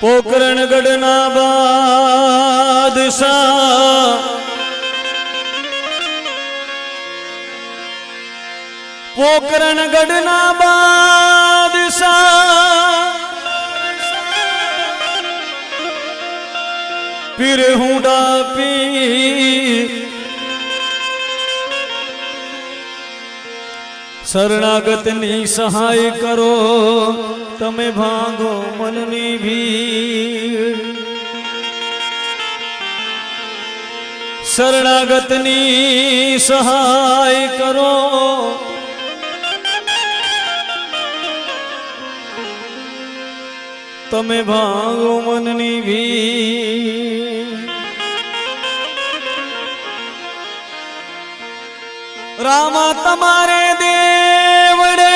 પોકરણગઢના બાદશાહ પોકરણગઢના બાદશાહ પીર હુંડા પીર શરણાગતની સહાય કરો તમે ભાંગો મનની ભીડ શરણાગતની સહાય કરો તમે ભાંગો મનની ભીડ રામા તમારે દેવડે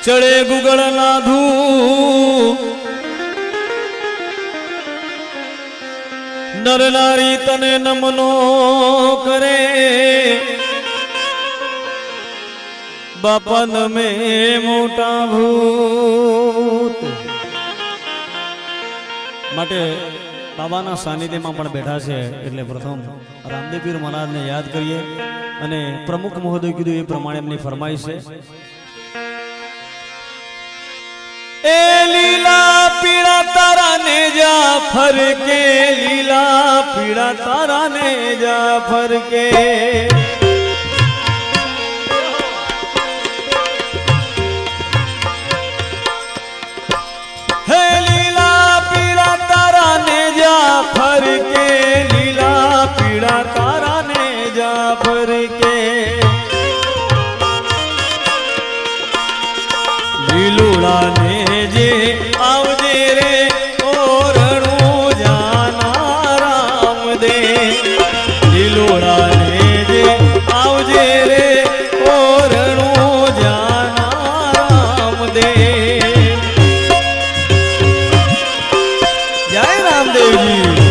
ચડે ગુગળ નાધું નર નારી તને નમનો કરે બાપા નમે મોટા ભૂત માટે બાબાના સાનિધ્યમાં પણ બેઠા છે એટલે પ્રથમ રામદેવ પીર મહારાજને યાદ કરીએ અને પ્રમુખ મહોદય કીધું એ પ્રમાણે એમની ફરમાઈશ છે એ લીલા પીળા તારા ને જાફર કે લીલા પીળા તારા ને જાફર કે હે લીલા પીળા તારા ને જાફર કે લીલા પીળા તારા ને જાફર કે લીલુડા ને જે આવજે રે ઓરણું જાના રામ દે લીલુડા ને જે આવજે રે ઓરણું જાના રામ દે જય રામદેવજી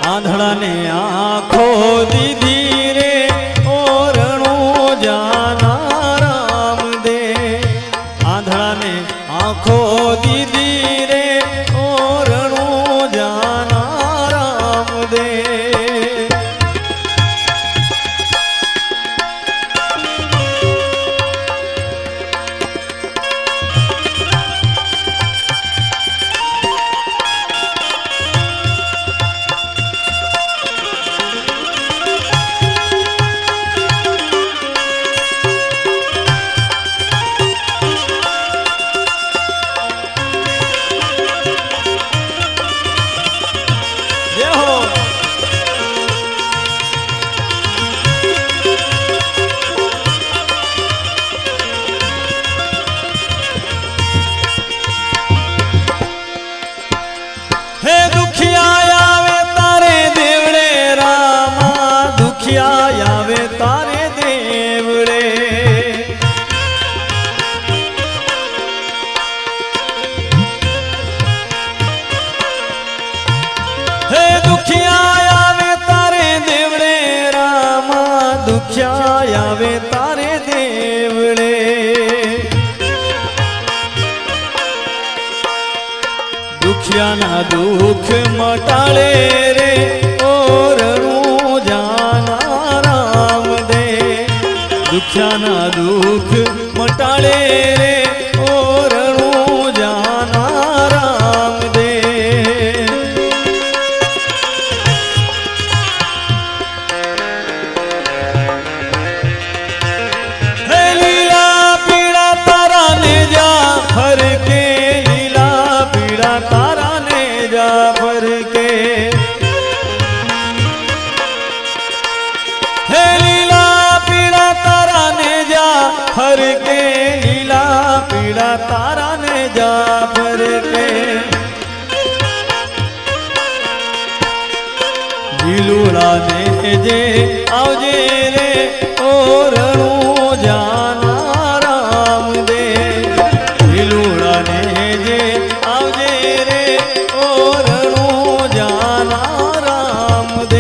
આંધળા ને આંખો દીધી રે ઓરણું જાના રામ દે આંધળા ને આંખો દીધી રે ઓરણું જાના રામ દે આવે તારે દેવડે હે દુખિયા આવે તારે દેવડે રામા દુખિયા આવે તારે દેવડે દુખિયાના દુઃખ મટાડે રે ઓરણું જાના રામ દે દુખિયાના દુઃખ મટાડે રે ઓરણું જાના રામદેવ હે લીલા પીળા તારા ને જા ફર કે લીલા પીળા તારા ને જા ફર કે હે લીલા પીળા તારા ને જા ફર કે લીલા પીળા તારા ને જા ફર કે લીલુડા ને જે આવજે રે ઓરણું જાના રામદેવ લીલુડા ને જે આવજે રે ઓરણું જાના રામદેવ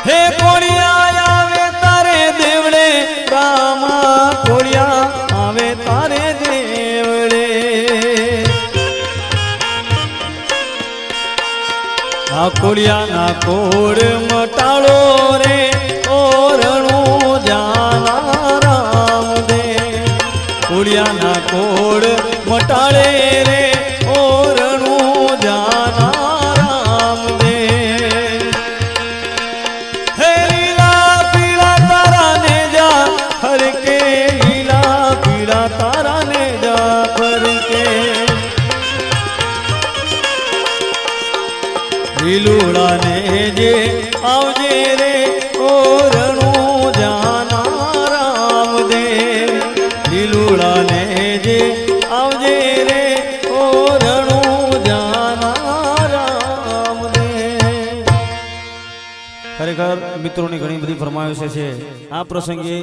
હે કોળિયા આવે તારે દેવડે રામા કોળિયા આવે તારે દેવડે આ કોળિયા ના કોડ મટાડો રે ઓરણું જાના રામદેવ કોળિયા ના કોડ મટાડે રે ઓરણું જાના લીલુડા ને જે આવજે રે ઓરણું જાના રામદેવ લીલુડા ને જે આવજે રે ઓરણું જાના રામદેવ ખરેખર મિત્રોની ઘણી બધી ફરમાઈશો છે આ પ્રસંગે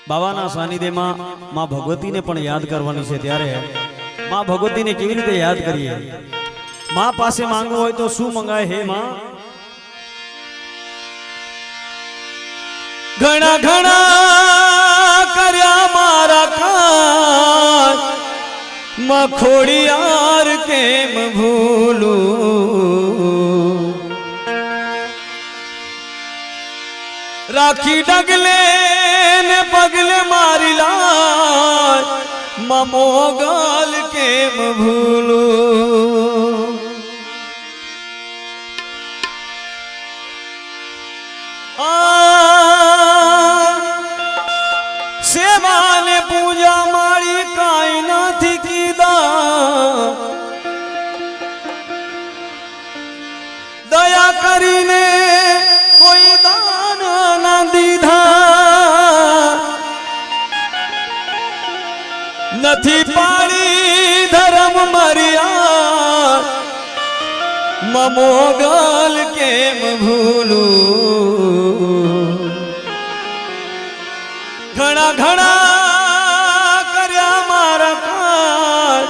બાવાના સાનિધ્યમાં માં ભગવતીને પણ યાદ કરવાની છે ત્યારે માં ભગવતીને કેવી રીતે યાદ કરીએ માં પાસે માંગવું હોય તો શું મંગાય હે માં ઘણા ઘણા કર્યા મારા કાજ માં ખોડિયાર કેમ ભૂલું રાખી ડગલે ને પગલે મારી લાજ માં મોગલ કેમ ભૂલું સેવા ને પૂજા મારી કાઈ નથી કીધા દયા કરીને કોઈ દાન ના દીધા નથી પાડી ધર્મ મર્યા મોગલ કેમ ભૂલું ઘણા ઘણા કર્યા મારા કાજ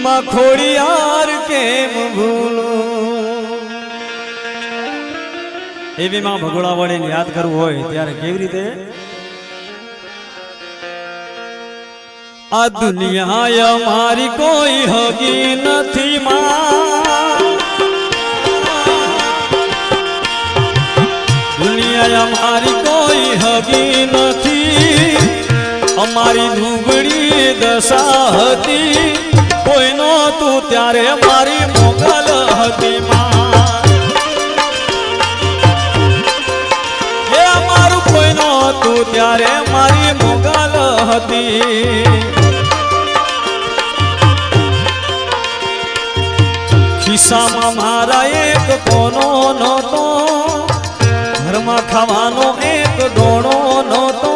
માં ખોડિયાર કેમ ભૂલું એવી માં ભગોળા વડે યાદ કરવું હોય ત્યારે કેવી રીતે આ દુનિયા અમારી કોઈ હગી નથી માં દુનિયા અમારી કોઈ હગી નથી અમારી લુગડી દશા હતી કોઈ નહોતું ત્યારે મારી મોગલ હતી માં એ અમારું કોઈ નહોતું ત્યારે મારી મોગલ હતી ખિસ્સામાં મારા એક કોનો નહોતો ખાવાનો એક ડોણો નહોતો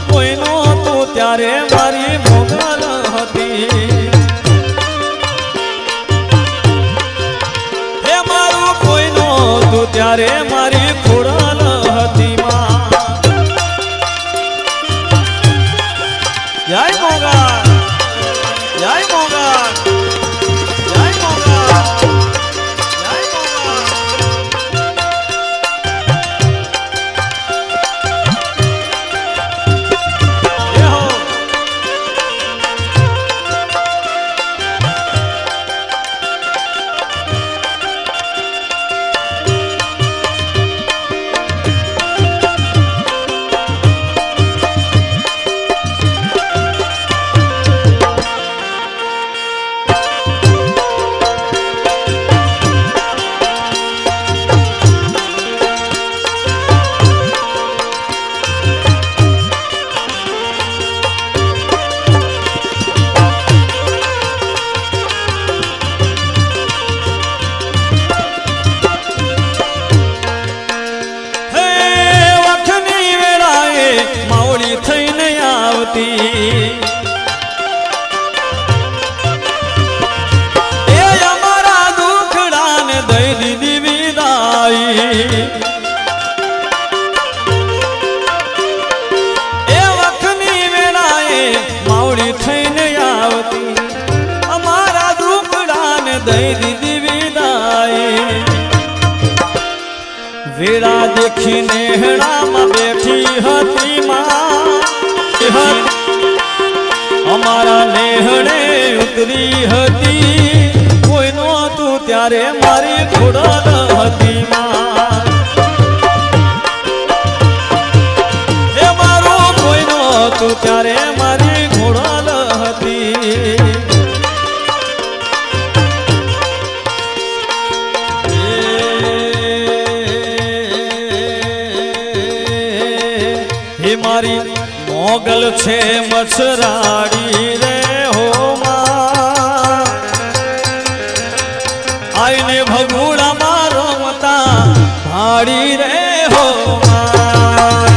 કોઈનો તું ત્યારે મારી મોગલ હતી હે મારું કોઈનો તું ત્યારે મારી ખોડલ હતી માં જય મોગલ જય મોગલ જય મોગલ જય મોગલ એ અમારા દુખડાને દઈ દીધી વિદાઈ એ વખની વેળાએ માવડી થઈને આવતી અમારા દુખડાને દઈ દીધી વિદાઈ વેળા દેખીને હેણામાં બેઠી હતી માં અમારા નેહડે ઉતરી હતી કોઈનો તું ત્યારે મારી ખોડલ હતી માં એ મારો કોઈનો તું ત્યારે મારી ખોડલ હતી હે મારી મોગલ છે મચ્છરાડી રે હો માં આઈને ભગુડામાં રમતા ભાડી રે હો માં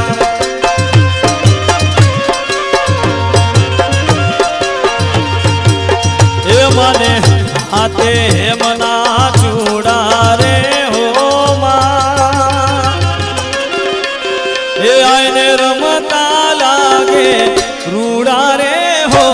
એ મને હાથે હેમના ચૂડા રે હો માં એ આઈને રમતા લાગે રૂડા રે હો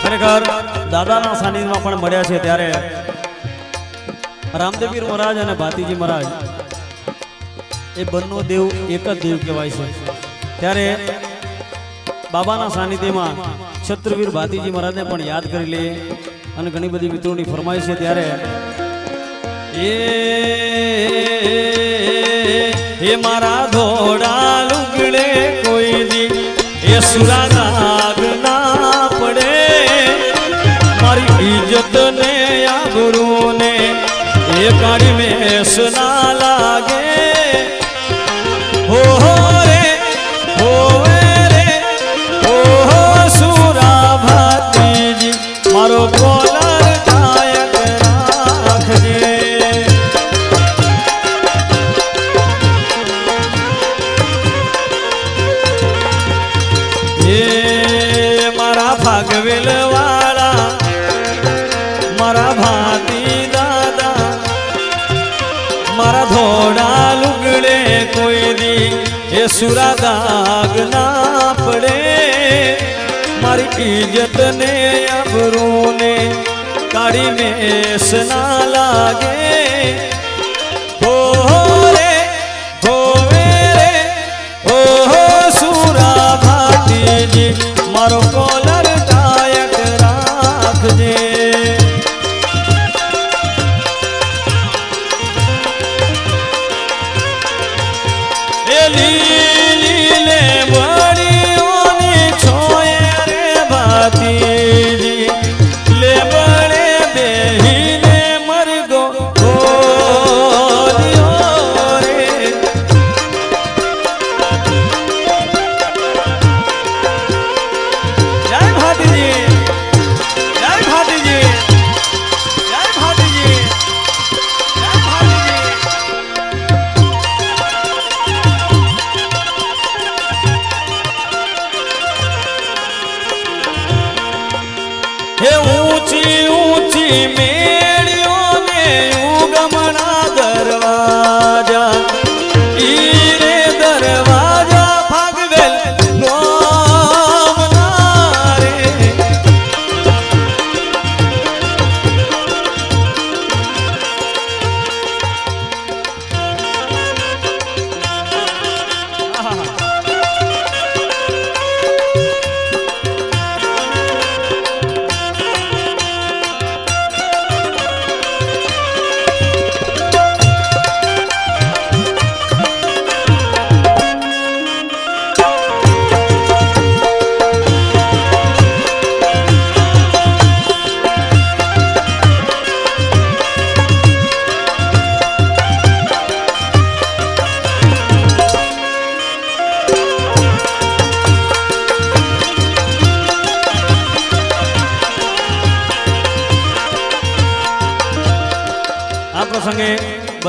ખરેખર દાદાના સાનિધ્યમાં પણ મળ્યા છે ત્યારે રામદેવીર મહારાજ અને ભાતીજી મહારાજ એ બંને દેવ એક જ દેવ કહેવાય છે ત્યારે બાબાના સાનિધ્યમાં ક્ષત્રવીર ભાતીજી મહારાજને પણ યાદ કરી લઈએ અને ઘણી બધી મિત્રોની ફરમાઈશ છે ત્યારે એ મારા ધોળા લુગડે કોઈ દી એ સુરા નાગ ના પડે મારી ઇજ્જત ને આબરૂ ને એ કાળી મેસ ના લાગે હો રે હો રે હો સુરા ભાતીજી મારો કોલર કાયક રાખજે મારા ભાગવેલ વાળા મારા ભાતી દાદા મારા ધોળા લુગડે કોઈ દી એ સુરા દાગ ના પડે મારી ઇજ્જત ને આબરૂ ને કાળી મેસ ના લાગે હો રે હો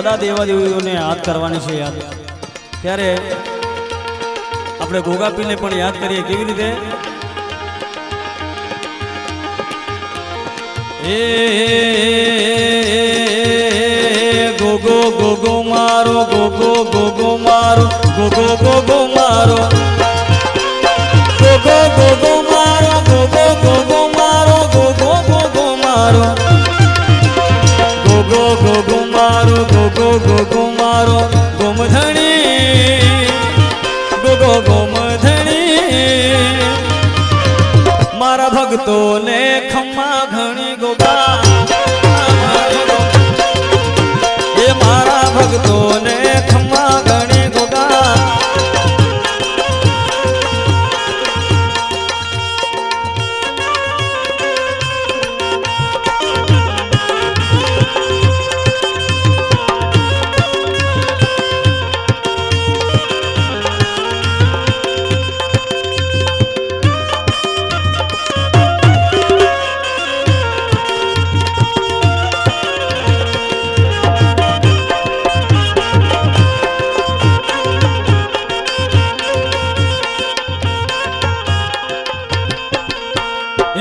બધા દેવાદેવીઓને યાદ કરવાની છે યાદ. ત્યારે આપણે ગોગાપીરને પણ યાદ કરીએ. કેવી રીતે? એ ગોગો ગોગો મારો, ગોગો ગોગો મારો, ગોગો ગોગો મારો, ગોગો ગોગો મારો, ગોગો ગોગો મારો, ગોગો ગોગો મારો, ગોગો ગોગો મારો, ગોગો ગોગો મારો, ગોમધણી, ગોગો ગોમધણી, મારા ભક્તોને ખમ્મા ઘણી ગોગા, એ મારા ભક્તોને ખમ્મા ઘણી ગોગા.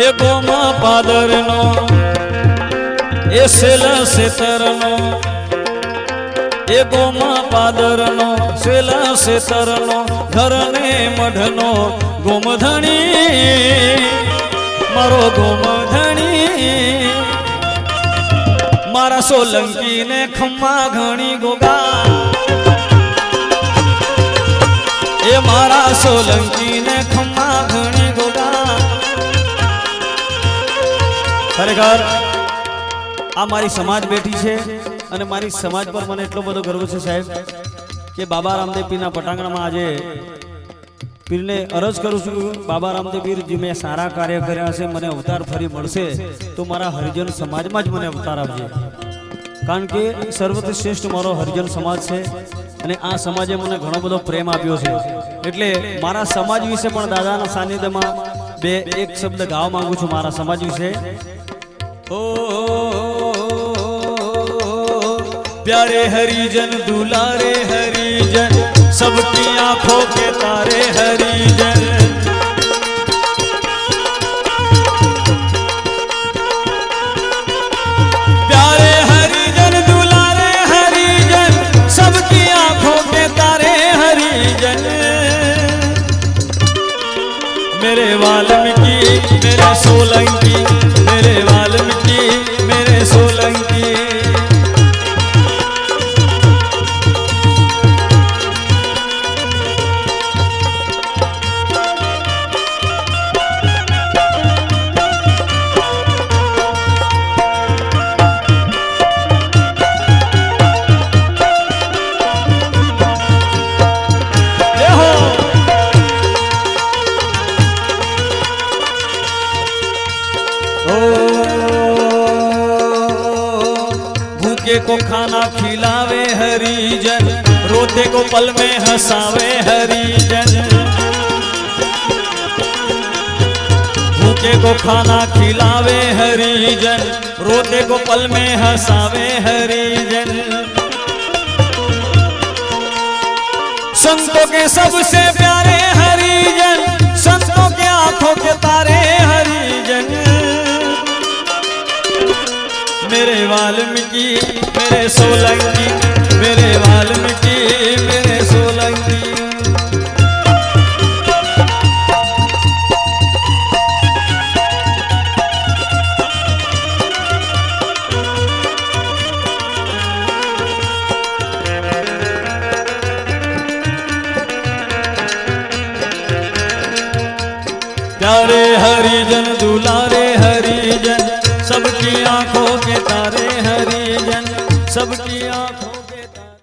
એ ગોમા પાદરનો, એ સેલા સેતરનો, એ ગોમા પાદરનો, સેલા સેતરનો, ઘરને મઢનો ગોમધણી, મારો ગોમધણી, મારા સોલંકીને ખમ્મા ઘણી ગોગા, એ મારા સોલંકીને ખમ્મા ઘણી ગોગા. ખરેખર આ મારી સમાજ બેઠી છે અને મારી સમાજ પર મને એટલો બધો ગર્વ છે સાહેબ કે બાબા રામદેવ પીરના પટાંગણમાં આજે પીરને અરજ કરું છું. બાબા રામદેવ પીર જે મેં સારા કાર્ય કર્યા છે, મને અવતાર ફરી મળશે તો મારા હરિજન સમાજમાં જ મને અવતાર આપજે, કારણ કે સર્વથી શ્રેષ્ઠ મારો હરિજન સમાજ છે અને આ સમાજે મને ઘણો બધો પ્રેમ આપ્યો છે. એટલે મારા સમાજ વિશે પણ દાદાના સાનિધ્યમાં એક શબ્દ ગાવા માંગુ છું મારા સમાજ વિશે. ओ प्यारे हरिजन, दुलारे हरिजन, सबकी आंखों के तारे हरिजन, प्यारे हरिजन, दुलारे हरिजन, सबकी आंखों के तारे हरिजन, मेरे वाल्मीकि, मेरे सोलंकी, मेरे वाल्मीकि, मेरे सोलंकी. को खाना खिलावे हरिजन, रोते को पल में हंसावे हरिजन, भूखे को खाना खिलावे हरिजन, रोते को पल में हंसावे हरिजन, संतों के सबसे प्यारे हरिजन, संतों के आंखों के तारे हरिजन, मेरे वाल्मीकि, मेरे सोलंकी, मेरे वाल्मीकि, मेरे सोलंकी. प्यारे हरिजन, दुलारे